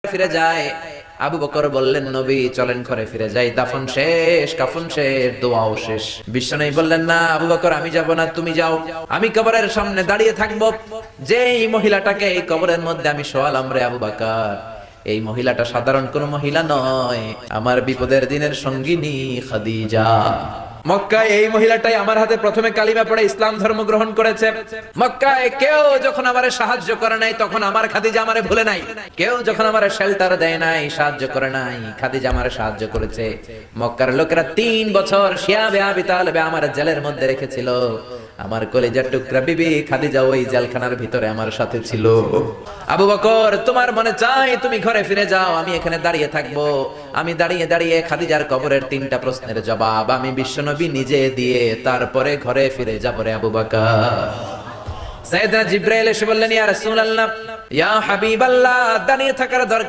ফিরে যায়। আবু বকর বললেন, নবী চলেন ঘরে ফিরে যাই, দাফন শেষ, কাফন শেষ, দোয়াও শেষ। বিশ্বনবী বললেন, না আবু বকর, আমি যাব না, তুমি যাও, আমি কবরের সামনে দাঁড়িয়ে থাকবো। যেই মহিলাটাকে এই কবরের মধ্যে আমি শোয়ালাম রে আবু বকর, এই মহিলাটা সাধারণ কোন মহিলা নয়, আমার বিপদের দিনের সঙ্গিনী খাদিজা। মক্কায় এই মহিলাটাই আমার হাতে প্রথমে কালিমা পড়ে ইসলাম ধর্ম গ্রহণ করেছে। মক্কায় কেউ যখন আমারে সাহায্য করে নাই, তখন আমার খাদিজা আমারে ভুলে নাই। কেউ যখন আমারে শেল্টার দেয় নাই, সাহায্য করে নাই, খাদিজা আমারে সাহায্য করেছে। মক্কার লোকেরা 3 বছর শিয়াবে আবি তালেবে আমার জেলের মধ্যে রেখেছিল। আমার কলিজার টুকরা বিবি খাদিজা ওই জেলখানার ভিতরে আমার সাথে ছিল। আবু বকর, তোমার মনে চাই তুমি ঘরে ফিরে যাও, আমি এখানে দাঁড়িয়ে থাকবো। আমি দাঁড়িয়ে দাঁড়িয়ে খাদিজার কবরের 3টা প্রশ্নের জবাব আমি বিশ্বনবী নিজে দিয়ে তারপরে ঘরে ফিরে যাব রে আবু বকর। সাইয়েদনা জিবরাইল এসে বললেন, ইয়া রাসূলুল্লাহ, ইয়া হাবিবাল্লাহ, দাঁড়িয়ে থাকার দরকার